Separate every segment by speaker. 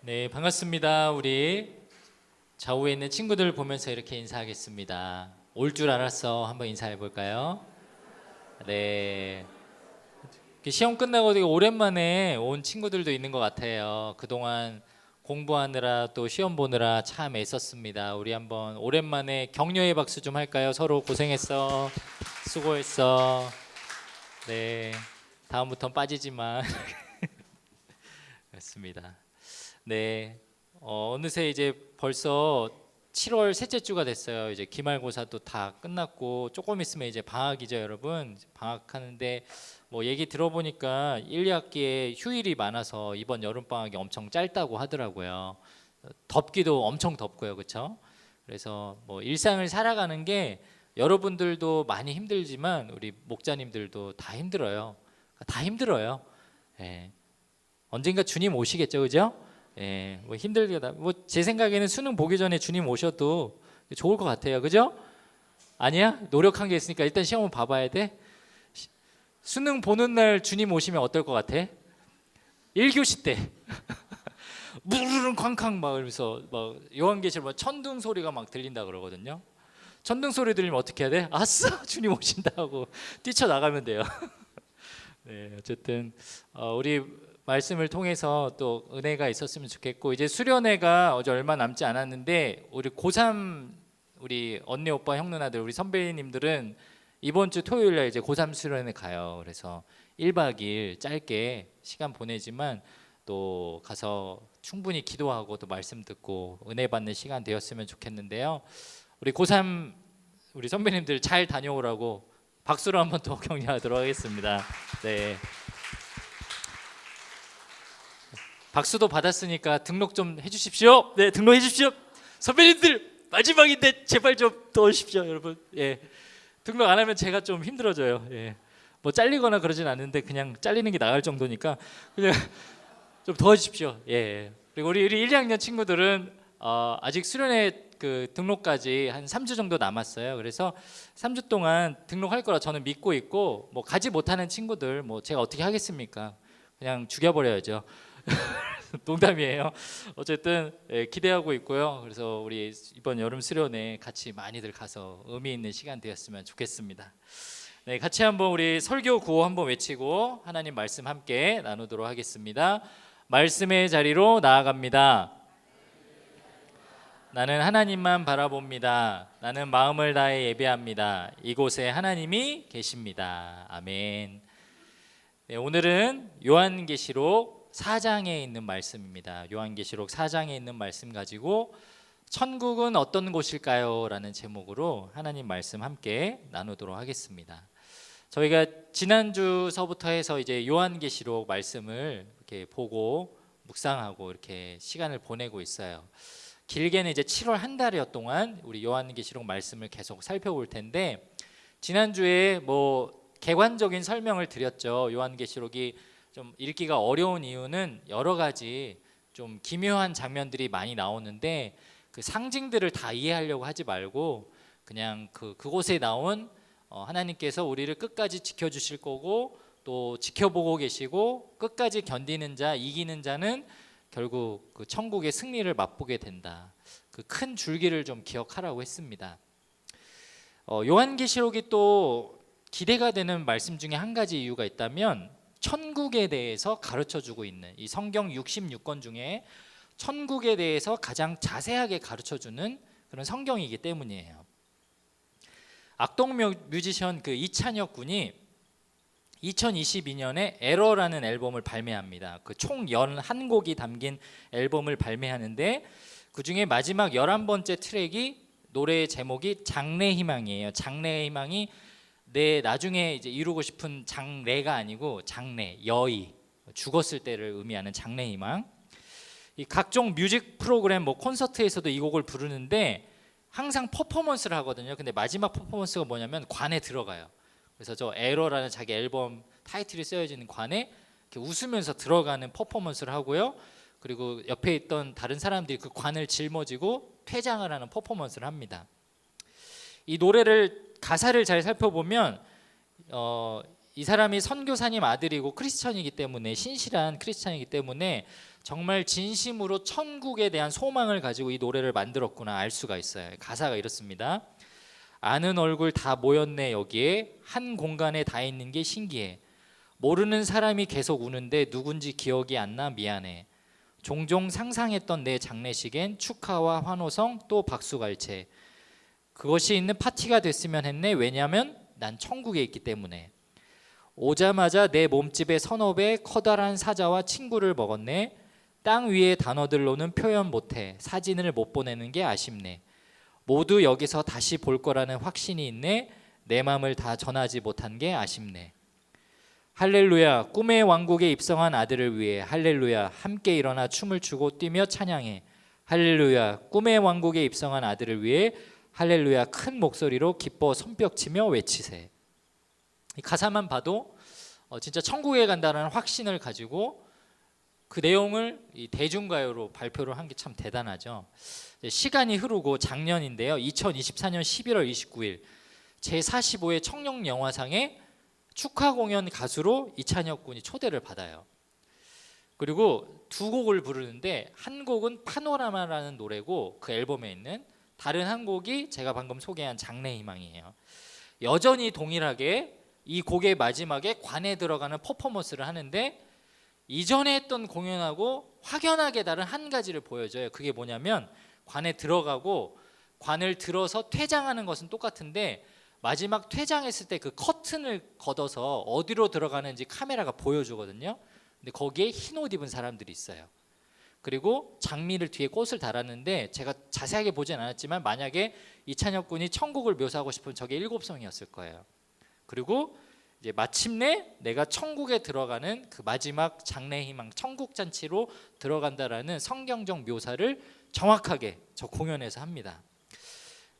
Speaker 1: 네, 반갑습니다. 우리 좌우에 있는 친구들 보면서 이렇게 인사하겠습니다. 올 줄 알았어. 한번 인사해 볼까요? 네. 시험 끝나고 되게 오랜만에 온 친구들도 있는 것 같아요. 그동안 공부하느라 또 시험 보느라 참 애썼습니다. 우리 한번 오랜만에 격려의 박수 좀 할까요? 서로 고생했어. 수고했어. 네. 다음부턴 빠지지만. 그렇습니다. 네. 어느새 이제 벌써 7월 셋째 주가 됐어요. 이제 기말고사도 다 끝났고 조금 있으면 이제 방학이죠, 여러분. 방학하는데 뭐 얘기 들어보니까 1, 2학기에 휴일이 많아서 이번 여름 방학이 엄청 짧다고 하더라고요. 덥기도 엄청 덥고요, 그렇죠? 그래서 뭐 일상을 살아가는 게 여러분들도 많이 힘들지만 우리 목자님들도 다 힘들어요. 다 힘들어요. 예. 언젠가 주님 오시겠죠, 그죠? 예, 뭐 힘들게다. 뭐 제 생각에는 수능 보기 전에 주님 오셔도 좋을 것 같아요, 그죠? 아니야? 노력한 게 있으니까 일단 시험을 봐봐야 돼. 수능 보는 날 주님 오시면 어떨 것 같아? 1교시 때 무르릉 쾅쾅 막 이러면서 막 요한계시록 막 천둥 소리가 막 들린다 그러거든요. 천둥 소리 들리면 어떻게 해야 돼? 아싸, 주님 오신다 하고 뛰쳐나가면 돼요. 네, 어쨌든 우리 말씀을 통해서 또 은혜가 있었으면 좋겠고, 이제 수련회가 어제 얼마 남지 않았는데 우리 고3 우리 언니 오빠 형 누나들 우리 선배님들은 이번 주 토요일 날 이제 고3 수련회 가요. 그래서 1박 2일 짧게 시간 보내지만 또 가서 충분히 기도하고 또 말씀 듣고 은혜 받는 시간 되었으면 좋겠는데요. 우리 고3 우리 선배님들 잘 다녀오라고 박수로 한번 더 격려하도록 하겠습니다. 네. 박수도 받았으니까 등록 좀 해주십시오. 네, 등록해 주십시오. 선배님들 마지막인데 제발 좀 도와주십시오, 여러분. 예, 등록 안 하면 제가 좀 힘들어져요. 예, 뭐 잘리거나 그러진 않는데 그냥 잘리는 게 나을 정도니까 그냥 좀 도와주십시오. 예. 그리고 우리 1, 2학년 친구들은 아직 수련회 그 등록까지 한 3주 정도 남았어요. 그래서 3주 동안 등록할 거라 저는 믿고 있고, 뭐 가지 못하는 친구들 뭐 제가 어떻게 하겠습니까? 그냥 죽여버려야죠. 농담이에요. 어쨌든 기대하고 있고요. 그래서 우리 이번 여름 수련회 같이 많이들 가서 의미 있는 시간 되었으면 좋겠습니다. 네, 같이 한번 우리 설교 구호 한번 외치고 하나님 말씀 함께 나누도록 하겠습니다. 말씀의 자리로 나아갑니다. 나는 하나님만 바라봅니다. 나는 마음을 다해 예배합니다. 이곳에 하나님이 계십니다. 아멘. 네, 오늘은 요한계시록 4장에 있는 말씀입니다. 요한계시록 4장에 있는 말씀 가지고 천국은 어떤 곳일까요? 라는 제목으로 하나님 말씀 함께 나누도록 하겠습니다. 저희가 지난주서부터 해서 이제 요한계시록 말씀을 이렇게 보고 묵상하고 이렇게 시간을 보내고 있어요. 길게는 이제 7월 한 달여 동안 우리 요한계시록 말씀을 계속 살펴볼 텐데, 지난주에 뭐 객관적인 설명을 드렸죠. 요한계시록이 좀 읽기가 어려운 이유는 여러 가지 좀 기묘한 장면들이 많이 나오는데 그 상징들을 다 이해하려고 하지 말고 그냥 그곳에 나온 하나님께서 우리를 끝까지 지켜주실 거고 또 지켜보고 계시고 끝까지 견디는 자, 이기는 자는 결국 그 천국의 승리를 맛보게 된다. 그 큰 줄기를 좀 기억하라고 했습니다. 요한계시록이 또 기대가 되는 말씀 중에 한 가지 이유가 있다면 천국에 대해서 가르쳐주고 있는, 이 성경 66권 중에 천국에 대해서 가장 자세하게 가르쳐주는 그런 성경이기 때문이에요. 악동 뮤지션 그 이찬혁 군이 2022년에 에러라는 앨범을 발매합니다. 그 총 11곡이 담긴 앨범을 발매하는데 그 중에 마지막 11번째 트랙이 노래의 제목이 장래희망이에요. 장래희망이 내 나중에 이제 이루고 싶은 장래가 아니고 장래, 여의, 죽었을 때를 의미하는 장래희망. 이 각종 뮤직 프로그램 뭐 콘서트에서도 이 곡을 부르는데 항상 퍼포먼스를 하거든요. 근데 마지막 퍼포먼스가 뭐냐면 관에 들어가요. 그래서 저 에러라는 자기 앨범 타이틀이 쓰여져 있는 관에 이렇게 웃으면서 들어가는 퍼포먼스를 하고요. 그리고 옆에 있던 다른 사람들이 그 관을 짊어지고 퇴장을 하는 퍼포먼스를 합니다. 이 노래를 가사를 잘 살펴보면 이 사람이 선교사님 아들이고 크리스천이기 때문에, 신실한 크리스천이기 때문에 정말 진심으로 천국에 대한 소망을 가지고 이 노래를 만들었구나 알 수가 있어요. 가사가 이렇습니다. 아는 얼굴 다 모였네 여기에, 한 공간에 다 있는 게 신기해. 모르는 사람이 계속 우는데 누군지 기억이 안 나 미안해. 종종 상상했던 내 장례식엔 축하와 환호성 또 박수갈채. 그것이 있는 파티가 됐으면 했네. 왜냐면 난 천국에 있기 때문에. 오자마자 내 몸집의 서너 배 커다란 사자와 친구를 먹었네. 땅 위의 단어들로는 표현 못해. 사진을 못 보내는 게 아쉽네. 모두 여기서 다시 볼 거라는 확신이 있네. 내 맘을 다 전하지 못한 게 아쉽네. 할렐루야, 꿈의 왕국에 입성한 아들을 위해 할렐루야, 함께 일어나 춤을 추고 뛰며 찬양해. 할렐루야, 꿈의 왕국에 입성한 아들을 위해 할렐루야, 큰 목소리로 기뻐 손뼉치며 외치세. 이 가사만 봐도 진짜 천국에 간다는 확신을 가지고 그 내용을 이 대중가요로 발표를 한 게 참 대단하죠. 시간이 흐르고 작년인데요. 2024년 11월 29일 제45회 청룡영화상에 축하 공연 가수로 이찬혁 군이 초대를 받아요. 그리고 두 곡을 부르는데 한 곡은 파노라마라는 노래고 그 앨범에 있는, 다른 한 곡이 제가 방금 소개한 장래희망이에요. 여전히 동일하게 이 곡의 마지막에 관에 들어가는 퍼포먼스를 하는데 이전에 했던 공연하고 확연하게 다른 한 가지를 보여줘요. 그게 뭐냐면 관에 들어가고 관을 들어서 퇴장하는 것은 똑같은데 마지막 퇴장했을 때 그 커튼을 걷어서 어디로 들어가는지 카메라가 보여주거든요. 근데 거기에 흰 옷 입은 사람들이 있어요. 그리고 장미를 뒤에 꽃을 달았는데 제가 자세하게 보진 않았지만 만약에 이찬혁 군이 천국을 묘사하고 싶으면 저게 7송이였을 거예요. 그리고 이제 마침내 내가 천국에 들어가는 그 마지막 장래희망 천국 잔치로 들어간다라는 성경적 묘사를 정확하게 저 공연에서 합니다.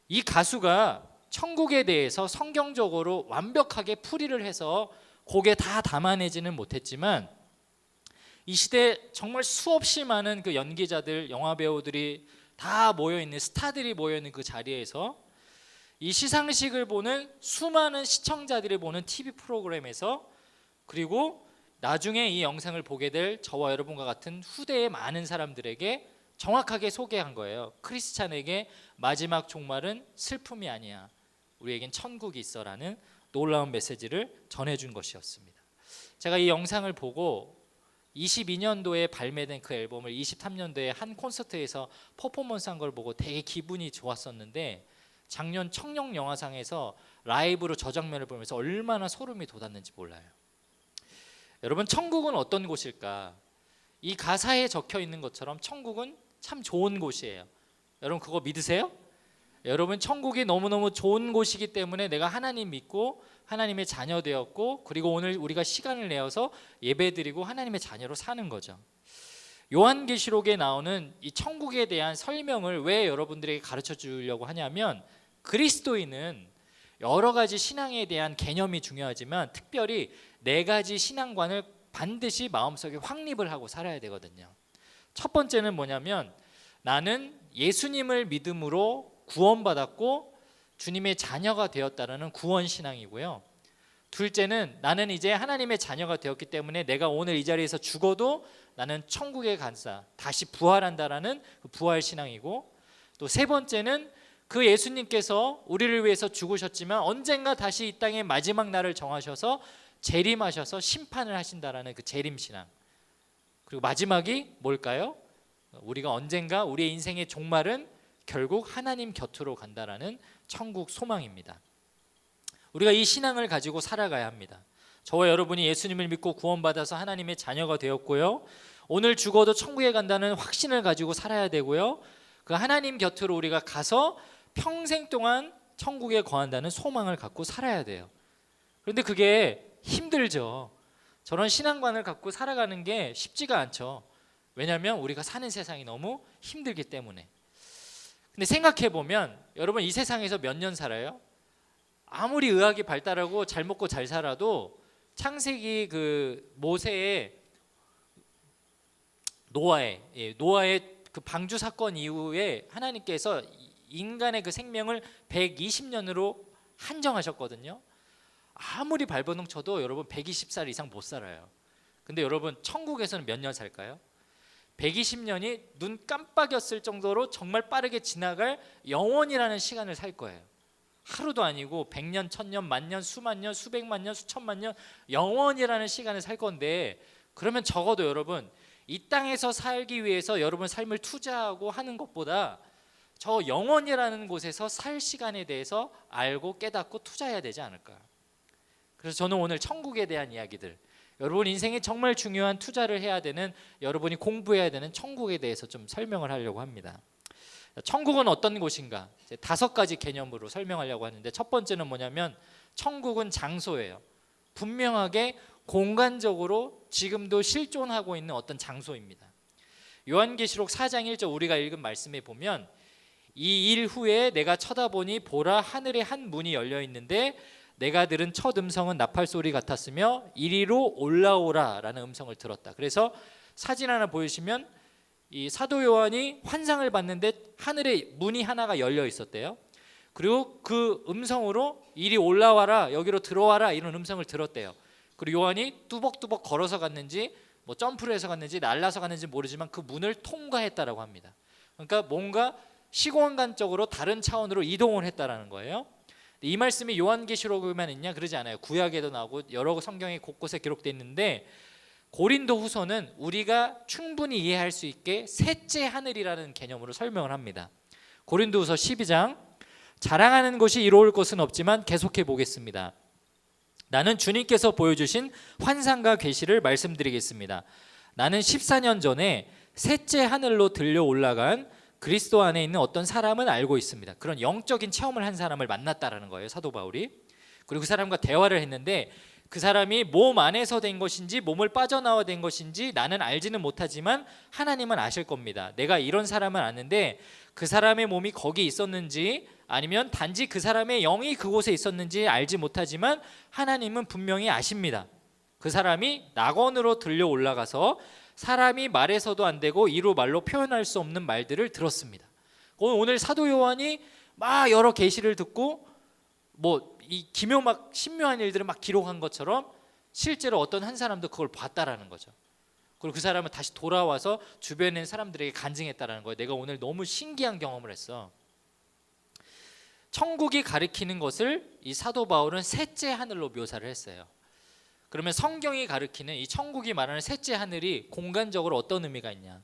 Speaker 1: 이 가수가 천국에 대해서 성경적으로 완벽하게 풀이를 해서 곡에 다 담아내지는 못했지만 이 시대 정말 수없이 많은 그 연기자들, 영화 배우들이 다 모여있는, 스타들이 모여있는 그 자리에서 이 시상식을 보는 수많은 시청자들이 보는 TV 프로그램에서, 그리고 나중에 이 영상을 보게 될 저와 여러분과 같은 후대의 많은 사람들에게 정확하게 소개한 거예요. 크리스찬에게 마지막 종말은 슬픔이 아니야, 우리에겐 천국이 있어라는 놀라운 메시지를 전해준 것이었습니다. 제가 이 영상을 보고 22년도에 발매된 그 앨범을 23년도에 한 콘서트에서 퍼포먼스한 걸 보고 되게 기분이 좋았었는데 작년 청룡영화상에서 라이브로 저 장면을 보면서 얼마나 소름이 돋았는지 몰라요. 여러분, 천국은 어떤 곳일까? 이 가사에 적혀 있는 것처럼 천국은 참 좋은 곳이에요. 여러분 그거 믿으세요? 여러분 천국이 너무너무 좋은 곳이기 때문에 내가 하나님 믿고 하나님의 자녀 되었고, 그리고 오늘 우리가 시간을 내어서 예배드리고 하나님의 자녀로 사는 거죠. 요한계시록에 나오는 이 천국에 대한 설명을 왜 여러분들에게 가르쳐 주려고 하냐면, 그리스도인은 여러 가지 신앙에 대한 개념이 중요하지만 특별히 네 가지 신앙관을 반드시 마음속에 확립을 하고 살아야 되거든요. 첫 번째는 뭐냐면 나는 예수님을 믿음으로 구원받았고 주님의 자녀가 되었다는 구원신앙이고요. 둘째는 나는 이제 하나님의 자녀가 되었기 때문에 내가 오늘 이 자리에서 죽어도 나는 천국에 간다, 다시 부활한다라는 부활신앙이고, 또 세 번째는 그 예수님께서 우리를 위해서 죽으셨지만 언젠가 다시 이 땅의 마지막 날을 정하셔서 재림하셔서 심판을 하신다라는 그 재림신앙. 그리고 마지막이 뭘까요? 우리가 언젠가 우리의 인생의 종말은 결국 하나님 곁으로 간다라는 천국 소망입니다. 우리가 이 신앙을 가지고 살아가야 합니다. 저와 여러분이 예수님을 믿고 구원받아서 하나님의 자녀가 되었고요, 오늘 죽어도 천국에 간다는 확신을 가지고 살아야 되고요, 그 하나님 곁으로 우리가 가서 평생 동안 천국에 거한다는 소망을 갖고 살아야 돼요. 그런데 그게 힘들죠. 저런 신앙관을 갖고 살아가는 게 쉽지가 않죠. 왜냐하면 우리가 사는 세상이 너무 힘들기 때문에. 근데 생각해 보면 여러분 이 세상에서 몇 년 살아요? 아무리 의학이 발달하고 잘 먹고 잘 살아도 창세기 그 모세의 노아의 그 방주 사건 이후에 하나님께서 인간의 그 생명을 120년으로 한정하셨거든요. 아무리 발버둥 쳐도 여러분 120살 이상 못 살아요. 근데 여러분 천국에서는 몇 년 살까요? 120년이 눈 깜빡였을 정도로 정말 빠르게 지나갈 영원이라는 시간을 살 거예요. 하루도 아니고 100년, 1000년, 만년, 수만 년, 수백만 년, 수천만 년 영원이라는 시간을 살 건데, 그러면 적어도 여러분 이 땅에서 살기 위해서 여러분 삶을 투자하고 하는 것보다 저 영원이라는 곳에서 살 시간에 대해서 알고 깨닫고 투자해야 되지 않을까. 그래서 저는 오늘 천국에 대한 이야기들, 여러분 인생에 정말 중요한 투자를 해야 되는, 여러분이 공부해야 되는 천국에 대해서 좀 설명을 하려고 합니다. 천국은 어떤 곳인가? 5가지 개념으로 설명하려고 하는데, 첫 번째는 뭐냐면 천국은 장소예요. 분명하게 공간적으로 지금도 실존하고 있는 어떤 장소입니다. 요한계시록 4장 1절 우리가 읽은 말씀에 보면, 이 일 후에 내가 쳐다보니 보라 하늘에 한 문이 열려 있는데 내가 들은 첫 음성은 나팔 소리 같았으며 이리로 올라오라 라는 음성을 들었다. 그래서 사진 하나 보여주시면 이 사도 요한이 환상을 봤는데 하늘에 문이 하나가 열려 있었대요. 그리고 그 음성으로 이리 올라와라, 여기로 들어와라, 이런 음성을 들었대요. 그리고 요한이 뚜벅뚜벅 걸어서 갔는지 뭐 점프를 해서 갔는지 날라서 갔는지 모르지만 그 문을 통과했다라고 합니다. 그러니까 뭔가 시공간적으로 다른 차원으로 이동을 했다라는 거예요. 이 말씀이 요한계시록에만 있냐? 그러지 않아요. 구약에도 나오고 여러 성경의 곳곳에 기록되어 있는데, 고린도후서는 우리가 충분히 이해할 수 있게 셋째 하늘이라는 개념으로 설명을 합니다. 고린도후서 12장, 자랑하는 것이 이루어질 것은 없지만 계속해 보겠습니다. 나는 주님께서 보여주신 환상과 계시를 말씀드리겠습니다. 나는 14년 전에 셋째 하늘로 들려 올라간 그리스도 안에 있는 어떤 사람은 알고 있습니다. 그런 영적인 체험을 한 사람을 만났다라는 거예요, 사도 바울이. 그리고 그 사람과 대화를 했는데, 그 사람이 몸 안에서 된 것인지 몸을 빠져나와 된 것인지 나는 알지는 못하지만 하나님은 아실 겁니다. 내가 이런 사람은 아는데 그 사람의 몸이 거기 있었는지 아니면 단지 그 사람의 영이 그곳에 있었는지 알지 못하지만 하나님은 분명히 아십니다. 그 사람이 낙원으로 들려 올라가서 사람이 말해서도 안 되고 이루 말로 표현할 수 없는 말들을 들었습니다. 오늘 사도 요한이 막 여러 계시를 듣고 뭐 이 기묘막 신묘한 일들을 막 기록한 것처럼 실제로 어떤 한 사람도 그걸 봤다라는 거죠. 그리고 그 사람은 다시 돌아와서 주변에 있는 사람들에게 간증했다라는 거예요. 내가 오늘 너무 신기한 경험을 했어. 천국이 가리키는 것을 이 사도 바울은 셋째 하늘로 묘사를 했어요. 그러면 성경이 가리키는 이 천국이 말하는 셋째 하늘이 공간적으로 어떤 의미가 있냐?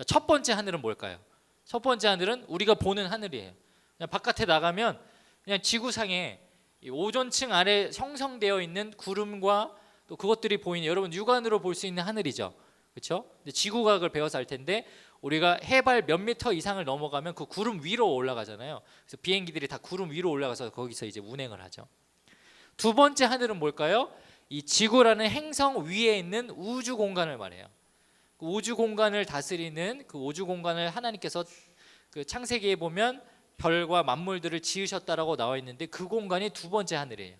Speaker 1: 첫 번째 하늘은 뭘까요? 첫 번째 하늘은 우리가 보는 하늘이에요. 그냥 바깥에 나가면 그냥 지구상에 이 오존층 아래 형성되어 있는 구름과 또 그것들이 보이는, 여러분 육안으로 볼 수 있는 하늘이죠, 그렇죠? 근데 지구과학을 배워서 알 텐데 우리가 해발 몇 미터 이상을 넘어가면 그 구름 위로 올라가잖아요. 그래서 비행기들이 다 구름 위로 올라가서 거기서 이제 운행을 하죠. 두 번째 하늘은 뭘까요? 이 지구라는 행성 위에 있는 우주 공간을 말해요. 그 우주 공간을 다스리는, 그 우주 공간을 하나님께서 그 창세기에 보면 별과 만물들을 지으셨다라고 나와 있는데 그 공간이 두 번째 하늘이에요.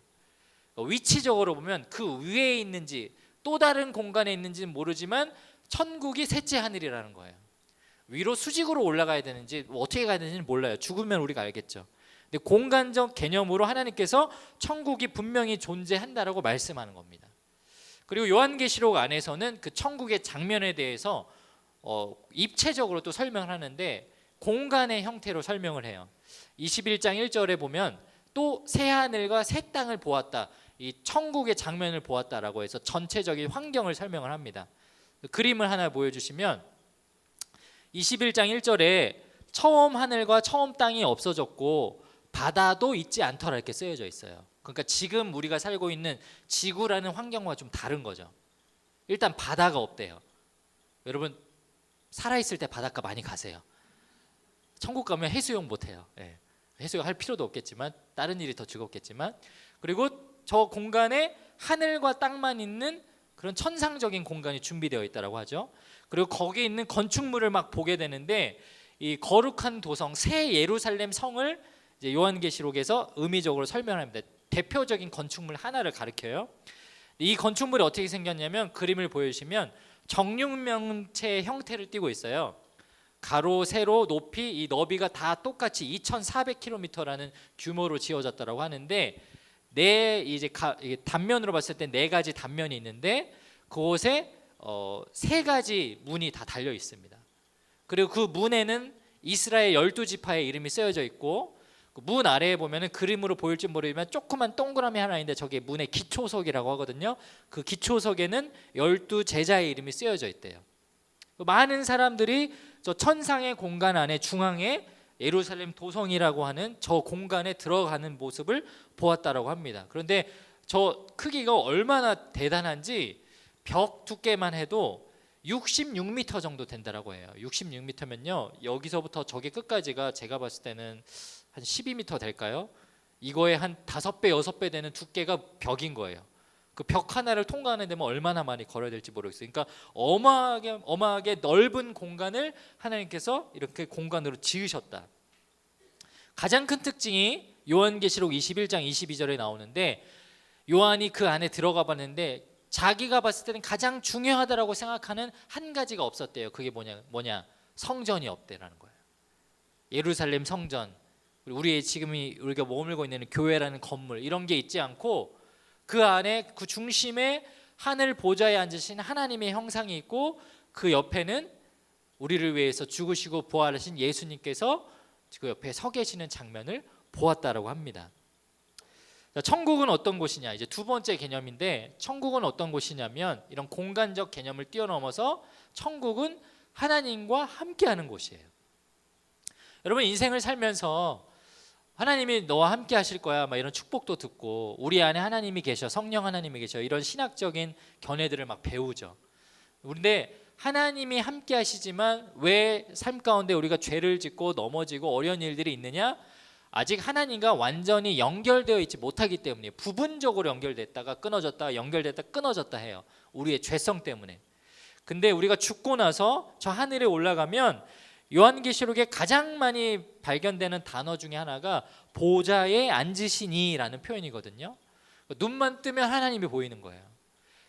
Speaker 1: 위치적으로 보면 그 위에 있는지 또 다른 공간에 있는지는 모르지만 천국이 셋째 하늘이라는 거예요. 위로 수직으로 올라가야 되는지 어떻게 가야 되는지는 몰라요. 죽으면 우리가 알겠죠. 근데 공간적 개념으로 하나님께서 천국이 분명히 존재한다라고 말씀하는 겁니다. 그리고 요한계시록 안에서는 그 천국의 장면에 대해서 입체적으로 또 설명을 하는데 공간의 형태로 설명을 해요. 21장 1절에 보면 또 새 하늘과 새 땅을 보았다, 이 천국의 장면을 보았다라고 해서 전체적인 환경을 설명을 합니다. 그림을 하나 보여주시면 21장 1절에 처음 하늘과 처음 땅이 없어졌고 바다도 있지 않더라 이렇게 쓰여져 있어요. 그러니까 지금 우리가 살고 있는 지구라는 환경과 좀 다른 거죠. 일단 바다가 없대요. 여러분 살아있을 때 바닷가 많이 가세요. 천국 가면 해수욕 못해요. 예. 해수욕 할 필요도 없겠지만 다른 일이 더 즐겁겠지만, 그리고 저 공간에 하늘과 땅만 있는 그런 천상적인 공간이 준비되어 있다고 하죠. 그리고 거기에 있는 건축물을 막 보게 되는데 이 거룩한 도성 새 예루살렘 성을 이제 요한계시록에서 의미적으로 설명합니다. 대표적인 건축물 하나를 가리켜요. 이 건축물이 어떻게 생겼냐면 그림을 보여주시면 정육면체의 형태를 띠고 있어요. 가로, 세로, 높이, 이 너비가 다 똑같이 2,400km라는 규모로 지어졌다고 하는데 이제 단면으로 봤을 때 4가지 단면이 있는데 그곳에 3가지 문이 다 달려 있습니다. 그리고 그 문에는 이스라엘 12지파의 이름이 쓰여져 있고, 그 문 아래에 보면은 그림으로 보일지 모르지만 조그만 동그라미 하나 있는데 저게 문의 기초석이라고 하거든요. 그 기초석에는 12제자의 이름이 쓰여져 있대요. 많은 사람들이 저 천상의 공간 안에 중앙에 예루살렘 도성이라고 하는 저 공간에 들어가는 모습을 보았다라고 합니다. 그런데 저 크기가 얼마나 대단한지 벽 두께만 해도 66m 정도 된다라고 해요. 66m면요, 여기서부터 저기 끝까지가 제가 봤을 때는 한 12m 될까요? 이거에 한 5배, 6배 되는 두께가 벽인 거예요. 그 벽 하나를 통과하는 데면 얼마나 많이 걸어야 될지 모르겠어요. 그러니까 어마하게 넓은 공간을 하나님께서 이렇게 공간으로 지으셨다. 가장 큰 특징이 요한계시록 21장 22절에 나오는데, 요한이 그 안에 들어가 봤는데 자기가 봤을 때는 가장 중요하다라고 생각하는 한 가지가 없었대요. 그게 뭐냐? 성전이 없대라는 거예요. 예루살렘 성전, 우리의 지금이 우리가 머물고 있는 교회라는 건물, 이런 게 있지 않고 그 안에 그 중심에 하늘 보좌에 앉으신 하나님의 형상이 있고, 그 옆에는 우리를 위해서 죽으시고 부활하신 예수님께서 그 옆에 서 계시는 장면을 보았다라고 합니다. 천국은 어떤 곳이냐, 이제 두 번째 개념인데, 천국은 어떤 곳이냐면 이런 공간적 개념을 뛰어넘어서 천국은 하나님과 함께하는 곳이에요. 여러분, 인생을 살면서 하나님이 너와 함께 하실 거야 막 이런 축복도 듣고, 우리 안에 하나님이 계셔, 성령 하나님이 계셔, 이런 신학적인 견해들을 막 배우죠. 그런데 하나님이 함께 하시지만 왜 삶 가운데 우리가 죄를 짓고 넘어지고 어려운 일들이 있느냐? 아직 하나님과 완전히 연결되어 있지 못하기 때문에, 부분적으로 연결됐다가 끊어졌다가 연결됐다가 끊어졌다 해요. 우리의 죄성 때문에. 근데 우리가 죽고 나서 저 하늘에 올라가면 요한계시록에 가장 많이 발견되는 단어 중에 하나가 보좌에 앉으시니라는 표현이거든요. 눈만 뜨면 하나님이 보이는 거예요.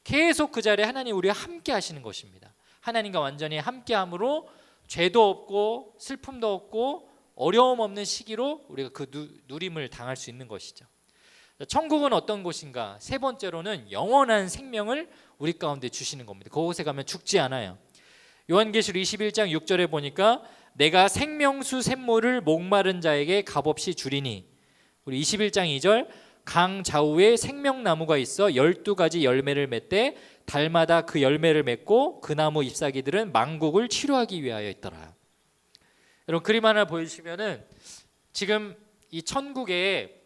Speaker 1: 계속 그 자리에 하나님 우리와 함께 하시는 것입니다. 하나님과 완전히 함께함으로 죄도 없고 슬픔도 없고 어려움 없는 시기로 우리가 그 누림을 당할 수 있는 것이죠. 천국은 어떤 곳인가? 세 번째로는 영원한 생명을 우리 가운데 주시는 겁니다. 그곳에 가면 죽지 않아요. 요한계시록 21장 6절에 보니까 내가 생명수 샘물을 목마른 자에게 값없이 주리니, 우리 21장 2절 강 좌우에 생명나무가 있어 12가지 열매를 맺되 달마다 그 열매를 맺고 그 나무 잎사귀들은 만국을 치료하기 위하여 있더라. 여러분, 그림 하나 보여주시면은 지금 이 천국의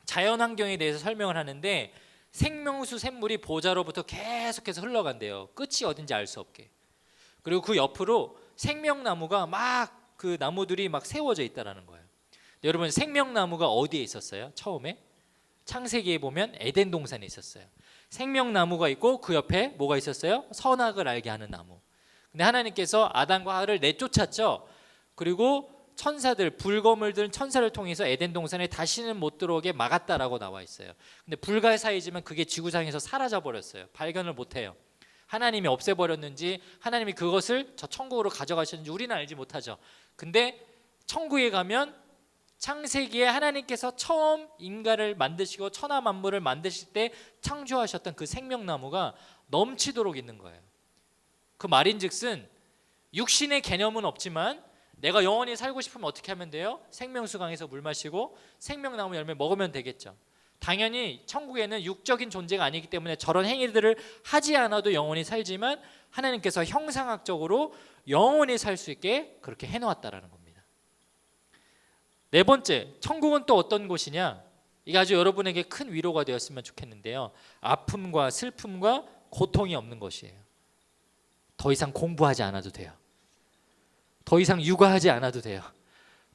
Speaker 1: 자연 환경에 대해서 설명을 하는데, 생명수 샘물이 보좌로부터 계속해서 흘러간대요. 끝이 어딘지 알 수 없게. 그리고 그 옆으로 생명나무가 막 그 나무들이 막 세워져 있다라는 거예요. 여러분, 생명나무가 어디에 있었어요? 처음에 창세기에 보면 에덴 동산에 있었어요. 생명나무가 있고 그 옆에 뭐가 있었어요? 선악을 알게 하는 나무. 근데 하나님께서 아담과 하와를 내쫓았죠. 그리고 천사들, 불거물들 천사를 통해서 에덴 동산에 다시는 못 들어오게 막았다라고 나와 있어요. 근데 불가사의지만 그게 지구상에서 사라져 버렸어요. 발견을 못 해요. 하나님이 없애버렸는지 하나님이 그것을 저 천국으로 가져가셨는지 우리는 알지 못하죠. 근데 천국에 가면 창세기에 하나님께서 처음 인간을 만드시고 천하 만물을 만드실 때 창조하셨던 그 생명나무가 넘치도록 있는 거예요. 그 말인즉슨 육신의 개념은 없지만 내가 영원히 살고 싶으면 어떻게 하면 돼요? 생명수강에서 물 마시고 생명나무 열매 먹으면 되겠죠. 당연히 천국에는 육적인 존재가 아니기 때문에 저런 행위들을 하지 않아도 영원히 살지만 하나님께서 형상학적으로 영원히 살 수 있게 그렇게 해놓았다라는 겁니다. 네 번째, 천국은 또 어떤 곳이냐? 이게 아주 여러분에게 큰 위로가 되었으면 좋겠는데요, 아픔과 슬픔과 고통이 없는 것이에요. 더 이상 공부하지 않아도 돼요. 더 이상 육아하지 않아도 돼요.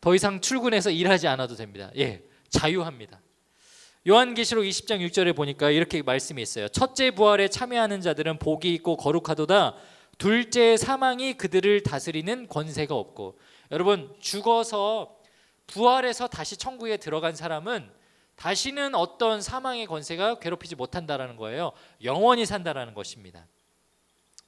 Speaker 1: 더 이상 출근해서 일하지 않아도 됩니다. 자유합니다. 요한계시록 20장 6절에 보니까 이렇게 말씀이 있어요. 첫째 부활에 참여하는 자들은 복이 있고 거룩하도다. 둘째 사망이 그들을 다스리는 권세가 없고. 여러분, 죽어서 부활해서 다시 천국에 들어간 사람은 다시는 어떤 사망의 권세가 괴롭히지 못한다라는 거예요. 영원히 산다라는 것입니다.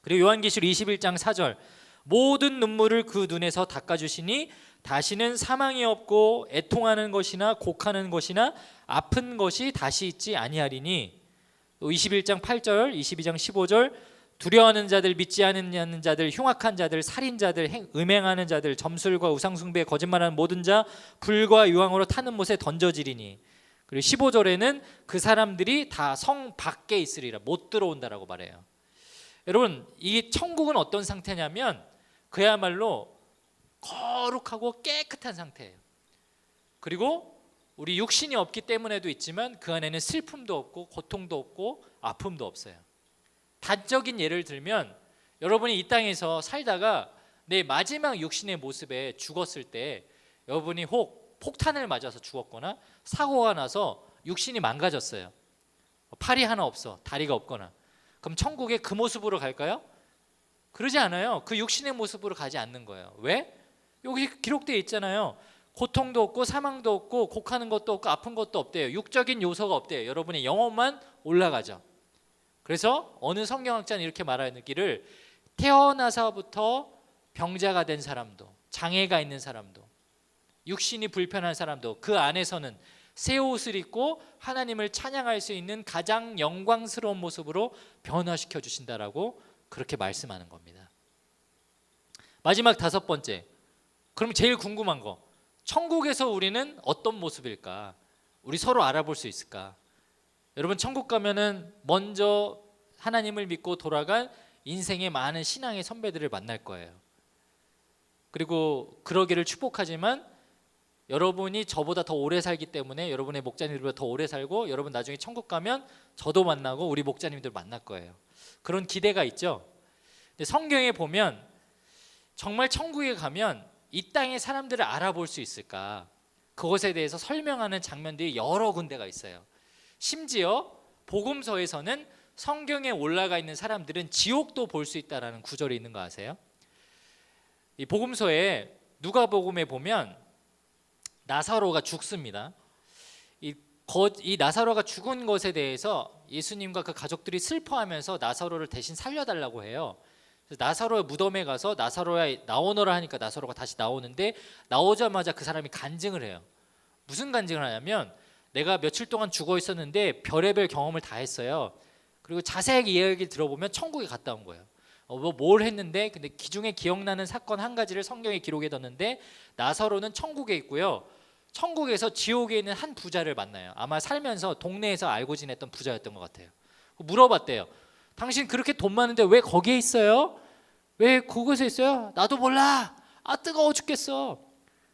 Speaker 1: 그리고 요한계시록 21장 4절 모든 눈물을 그 눈에서 닦아주시니 다시는 사망이 없고 애통하는 것이나 곡하는 것이나 아픈 것이 다시 있지 아니하리니. 또 21장 8절 22장 15절 두려워하는 자들, 믿지 않는 자들, 흉악한 자들, 살인자들, 음행하는 자들, 점술과 우상숭배, 거짓말하는 모든 자, 불과 유황으로 타는 못에 던져지리니. 그리고 15절에는 그 사람들이 다 성 밖에 있으리라, 못 들어온다라고 말해요. 여러분, 이 천국은 어떤 상태냐면 그야말로 거룩하고 깨끗한 상태예요. 그리고 우리 육신이 없기 때문에도 있지만 그 안에는 슬픔도 없고 고통도 없고 아픔도 없어요. 단적인 예를 들면 여러분이 이 땅에서 살다가 내 마지막 육신의 모습에 죽었을 때 여러분이 혹 폭탄을 맞아서 죽었거나 사고가 나서 육신이 망가졌어요. 팔이 하나 없어, 다리가 없거나. 그럼 천국에 그 모습으로 갈까요? 그러지 않아요. 그 육신의 모습으로 가지 않는 거예요. 왜? 여기 기록되어 있잖아요. 고통도 없고 사망도 없고 곡하는 것도 없고 아픈 것도 없대요. 육적인 요소가 없대요. 여러분의 영혼만 올라가죠. 그래서 어느 성경학자는 이렇게 말하기를, 태어나서부터 병자가 된 사람도, 장애가 있는 사람도, 육신이 불편한 사람도 그 안에서는 새 옷을 입고 하나님을 찬양할 수 있는 가장 영광스러운 모습으로 변화시켜 주신다라고 그렇게 말씀하는 겁니다. 마지막 5번째, 그럼 제일 궁금한 거, 천국에서 우리는 어떤 모습일까? 우리 서로 알아볼 수 있을까? 여러분, 천국 가면은 먼저 하나님을 믿고 돌아간 인생의 많은 신앙의 선배들을 만날 거예요. 그리고 그러기를 축복하지만 여러분이 저보다 더 오래 살기 때문에 여러분의 목자님들보다 더 오래 살고 여러분 나중에 천국 가면 저도 만나고 우리 목자님들 만날 거예요. 그런 기대가 있죠. 근데 성경에 보면 정말 천국에 가면 이 땅의 사람들을 알아볼 수 있을까? 그것에 대해서 설명하는 장면들이 여러 군데가 있어요. 심지어 복음서에서는 성경에 올라가 있는 사람들은 지옥도 볼 수 있다라는 구절이 있는 거 아세요? 이 복음서에 누가복음에 보면 나사로가 죽습니다. 이 나사로가 죽은 것에 대해서 예수님과 그 가족들이 슬퍼하면서 나사로를 대신 살려달라고 해요. 그래서 나사로의 무덤에 가서 나사로야 나오너라 하니까 나사로가 다시 나오는데, 나오자마자 그 사람이 간증을 해요. 무슨 간증을 하냐면, 내가 며칠 동안 죽어 있었는데 별의별 경험을 다 했어요. 그리고 자세하게 이야기를 들어보면 천국에 갔다 온 거예요. 뭘 했는데, 근데 기중에 기억나는 사건 한 가지를 성경에 기록해 뒀는데, 나사로는 천국에 있고요, 천국에서 지옥에 있는 한 부자를 만나요. 아마 살면서 동네에서 알고 지냈던 부자였던 것 같아요. 물어봤대요. 당신 그렇게 돈 많은데 왜 거기에 있어요? 왜 그곳에 있어요? 나도 몰라. 아, 뜨거워 죽겠어.